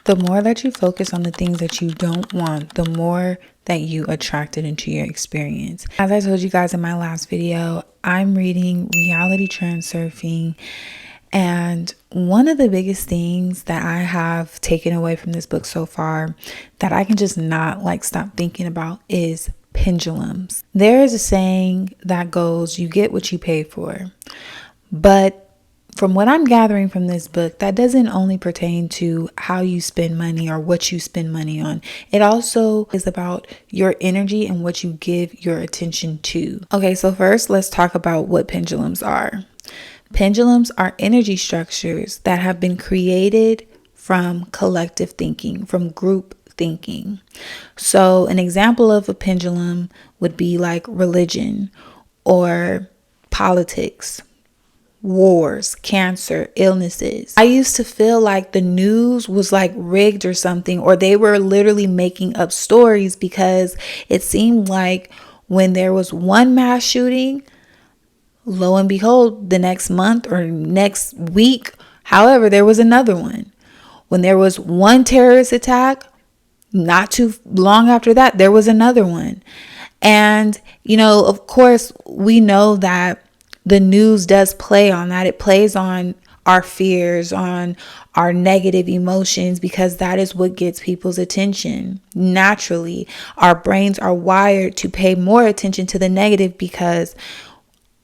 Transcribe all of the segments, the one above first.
The more that you focus on the things that you don't want, the more that you attract it into your experience. As I told you guys in my last video, I'm reading Reality Transurfing, and one of the biggest things that I have taken away from this book so far that I can just not stop thinking about is pendulums. There is a saying that goes, you get what you pay for. But from what I'm gathering from this book, that doesn't only pertain to how you spend money or what you spend money on. It also is about your energy and what you give your attention to. Okay, so first let's talk about what pendulums are. Pendulums are energy structures that have been created from collective thinking, from group thinking. So an example of a pendulum would be like religion or politics, wars, cancer, illnesses. I used to feel like the news was rigged or something, or they were literally making up stories, because it seemed like when there was one mass shooting, lo and behold, the next month or next week, however, there was another one. When there was one terrorist attack, not too long after that, there was another one. And, of course, we know that the news does play on that. It plays on our fears, on our negative emotions, because that is what gets people's attention. Naturally, our brains are wired to pay more attention to the negative because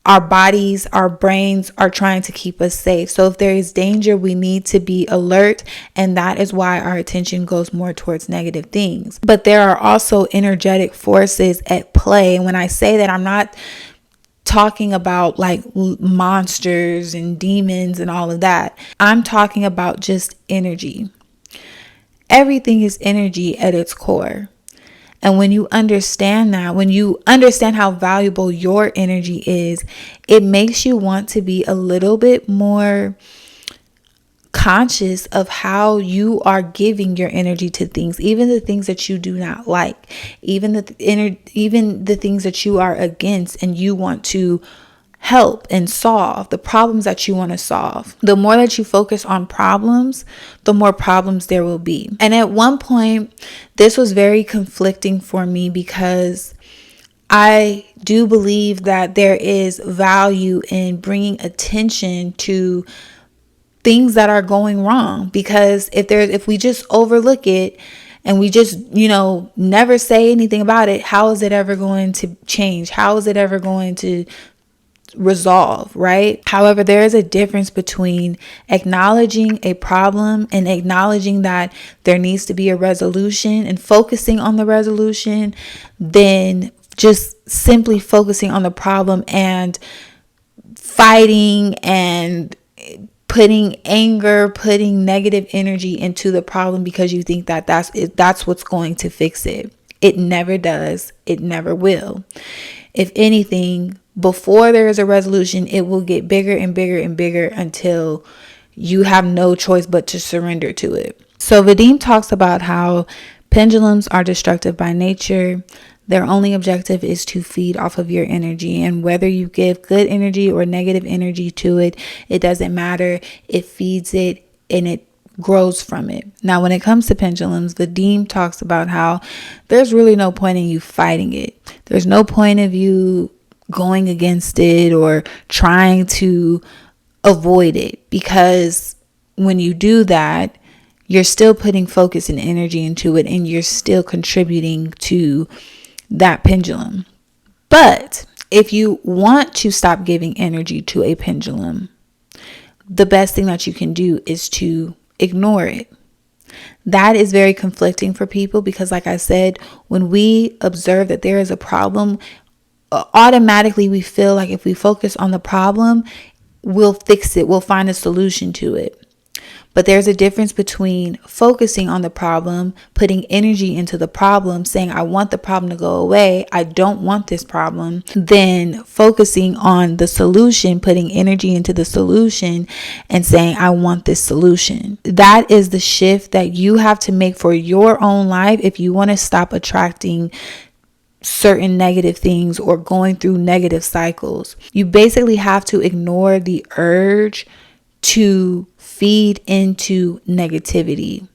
our bodies, our brains are trying to keep us safe. So if there is danger, we need to be alert. And that is why our attention goes more towards negative things. But there are also energetic forces at play. And when I say that, I'm not talking about monsters and demons and all of that. I'm talking about just energy. Everything is energy at its core. And when you understand that, when you understand how valuable your energy is, it makes you want to be a little bit more conscious of how you are giving your energy to things, even the things that you do not like, even the things that you are against and you want to help and solve, the problems that you want to solve. The more that you focus on problems, the more problems there will be. And at one point, this was very conflicting for me, because I do believe that there is value in bringing attention to things that are going wrong, because if we just overlook it and we just, never say anything about it, how is it ever going to change? How is it ever going to resolve, right? However, there is a difference between acknowledging a problem and acknowledging that there needs to be a resolution and focusing on the resolution, than just simply focusing on the problem and fighting and putting anger, putting negative energy into the problem because you think that that's what's going to fix it. It never does. It never will. If anything, before there is a resolution, it will get bigger and bigger and bigger until you have no choice but to surrender to it. So Vadim talks about how pendulums are destructive by nature. Their only objective is to feed off of your energy. And whether you give good energy or negative energy to it, it doesn't matter. It feeds it and it grows from it. Now, when it comes to pendulums, Vadim talks about how there's really no point in you fighting it. There's no point of you going against it or trying to avoid it, because when you do that, you're still putting focus and energy into it, and you're still contributing to that pendulum. But if you want to stop giving energy to a pendulum, the best thing that you can do is to ignore it. That is very conflicting for people, because like I said, when we observe that there is a problem, automatically we feel like if we focus on the problem, we'll fix it, we'll find a solution to it. But there's a difference between focusing on the problem, putting energy into the problem, saying, I want the problem to go away, I don't want this problem, then focusing on the solution, putting energy into the solution and saying, I want this solution. That is the shift that you have to make for your own life if you want to stop attracting certain negative things or going through negative cycles. You basically have to ignore the urge to feed into negativity.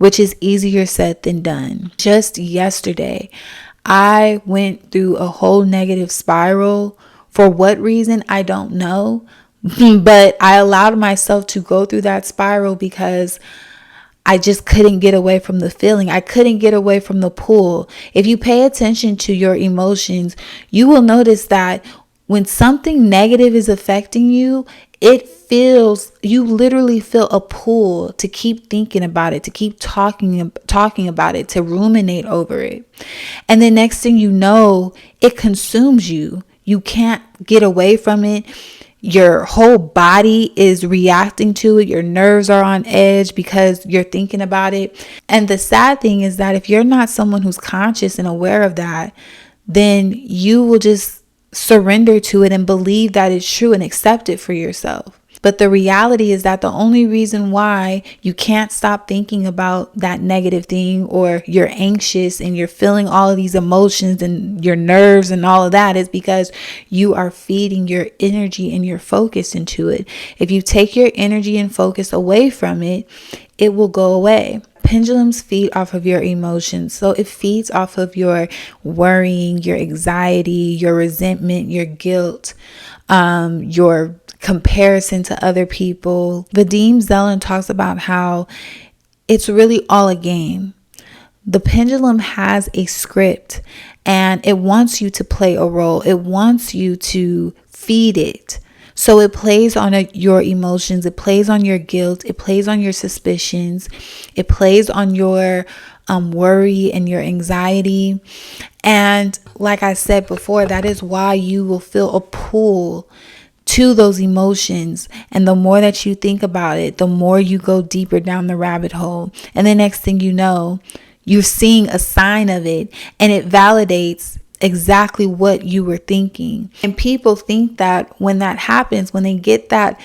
which is easier said than done. Just yesterday, I went through a whole negative spiral. For what reason, I don't know. But I allowed myself to go through that spiral because I just couldn't get away from the feeling. I couldn't get away from the pull. If you pay attention to your emotions, you will notice that when something negative is affecting you, you literally feel a pull to keep thinking about it, to keep talking about it, to ruminate over it. And the next thing you know, it consumes you. You can't get away from it. Your whole body is reacting to it. Your nerves are on edge because you're thinking about it. And the sad thing is that if you're not someone who's conscious and aware of that, then you will just surrender to it and believe that it's true and accept it for yourself. But the reality is that the only reason why you can't stop thinking about that negative thing, or you're anxious and you're feeling all of these emotions and your nerves and all of that, is because you are feeding your energy and your focus into it. If you take your energy and focus away from it, it will go away. Pendulums feed off of your emotions. So it feeds off of your worrying, your anxiety, your resentment, your guilt, your comparison to other people. Vadim Zeland talks about how it's really all a game. The pendulum has a script and it wants you to play a role. It wants you to feed it. So it plays on your emotions. It plays on your guilt. It plays on your suspicions. It plays on your worry and your anxiety. And like I said before, that is why you will feel a pull to those emotions. And the more that you think about it, the more you go deeper down the rabbit hole. And the next thing you know, you're seeing a sign of it, and it validates exactly what you were thinking. And people think that when that happens, when they get that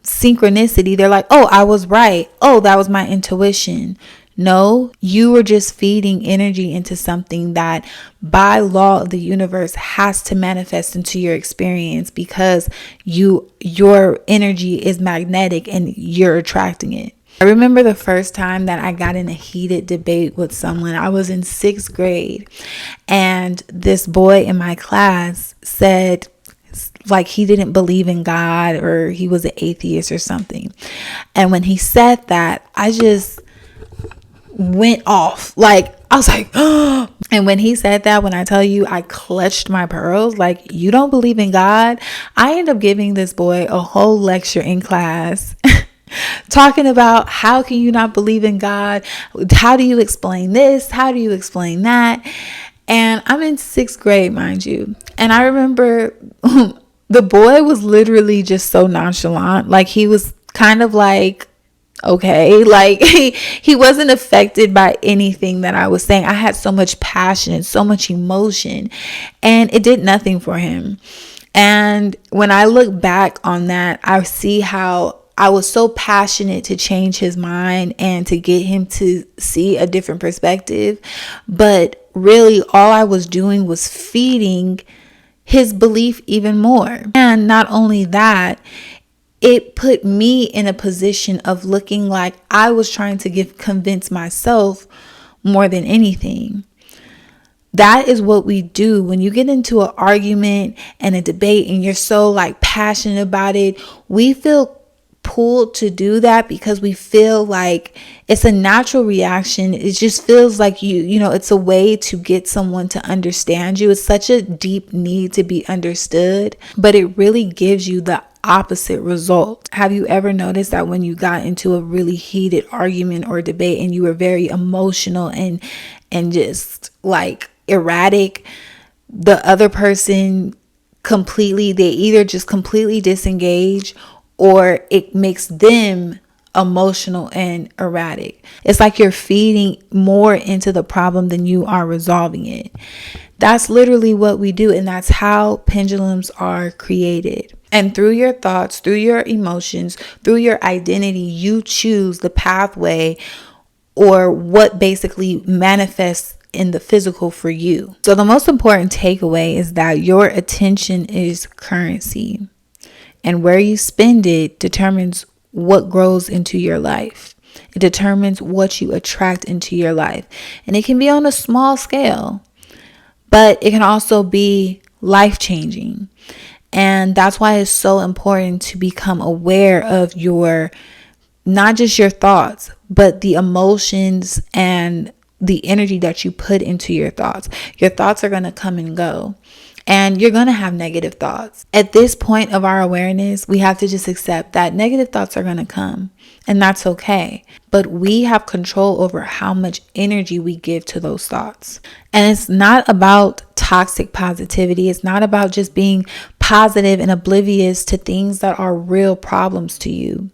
synchronicity, they're like, oh, I was right. Oh, that was my intuition. No, you were just feeding energy into something that by law of the universe has to manifest into your experience, because your energy is magnetic and you're attracting it. I remember the first time that I got in a heated debate with someone. I was in 6th grade, and this boy in my class said like he didn't believe in God, or he was an atheist or something. And when he said that, I just went off. Like, I was like, oh. And when he said that, when I tell you, I clutched my pearls, like, you don't believe in God? I ended up giving this boy a whole lecture in class talking about how can you not believe in God? How do you explain this? How do you explain that? And I'm in 6th grade, mind you. And I remember the boy was literally just so nonchalant. Like, he was kind of like, okay, like he wasn't affected by anything that I was saying. I had so much passion, so much emotion, and it did nothing for him. And when I look back on that, I see how I was so passionate to change his mind and to get him to see a different perspective. But really, all I was doing was feeding his belief even more. And not only that, it put me in a position of looking like I was trying to convince myself more than anything. That is what we do when you get into an argument and a debate and you're so like passionate about it. We feel pulled to do that because we feel like it's a natural reaction. It just feels like it's a way to get someone to understand you. It's such a deep need to be understood, but it really gives you the opposite result. Have you ever noticed that when you got into a really heated argument or debate and you were very emotional and just like erratic, the other person they either just completely disengage, or it makes them emotional and erratic. It's like you're feeding more into the problem than you are resolving it. That's literally what we do, and that's how pendulums are created. And through your thoughts, through your emotions, through your identity, you choose the pathway or what basically manifests in the physical for you. So the most important takeaway is that your attention is currency, and where you spend it determines what grows into your life. It determines what you attract into your life. And it can be on a small scale, but it can also be life-changing. And that's why it's so important to become aware of not just your thoughts, but the emotions and the energy that you put into your thoughts. Your thoughts are going to come and go, and you're going to have negative thoughts. At this point of our awareness, we have to just accept that negative thoughts are going to come, and that's okay. But we have control over how much energy we give to those thoughts. And it's not about toxic positivity. It's not about just being positive and oblivious to things that are real problems to you.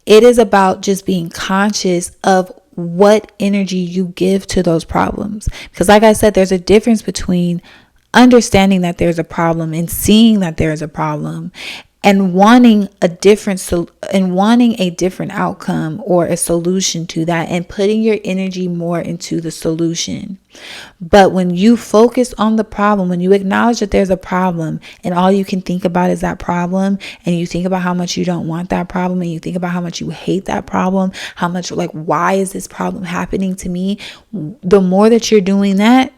It is about just being conscious of what energy you give to those problems. Because like I said, there's a difference between understanding that there's a problem and seeing that there's a problem and wanting a different outcome or a solution to that, and putting your energy more into the solution. But when you focus on the problem, when you acknowledge that there's a problem and all you can think about is that problem, and you think about how much you don't want that problem, and you think about how much you hate that problem, how much like, why is this problem happening to me? The more that you're doing that,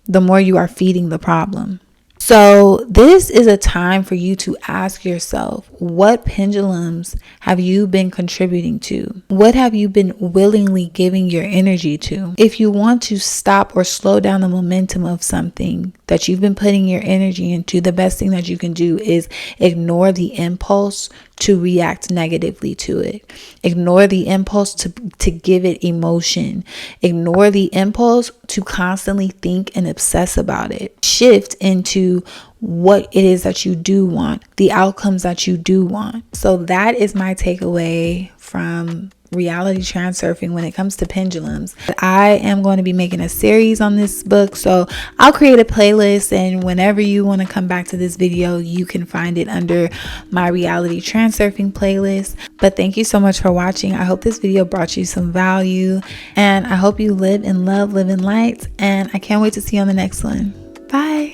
the more you are feeding the problem. So this is a time for you to ask yourself, what pendulums have you been contributing to? What have you been willingly giving your energy to? If you want to stop or slow down the momentum of something that you've been putting your energy into, the best thing that you can do is ignore the impulse to react negatively to it. Ignore the impulse to give it emotion. Ignore the impulse to constantly think and obsess about it. Shift into what it is that you do want, the outcomes that you do want. So that is my takeaway from Reality Transurfing when it comes to pendulums. I am going to be making a series on this book, so I'll create a playlist, and whenever you want to come back to this video, you can find it under my Reality Transurfing playlist. But thank you so much for watching. I hope this video brought you some value, and I hope you live in love, live in light, and I can't wait to see you on the next one. Bye.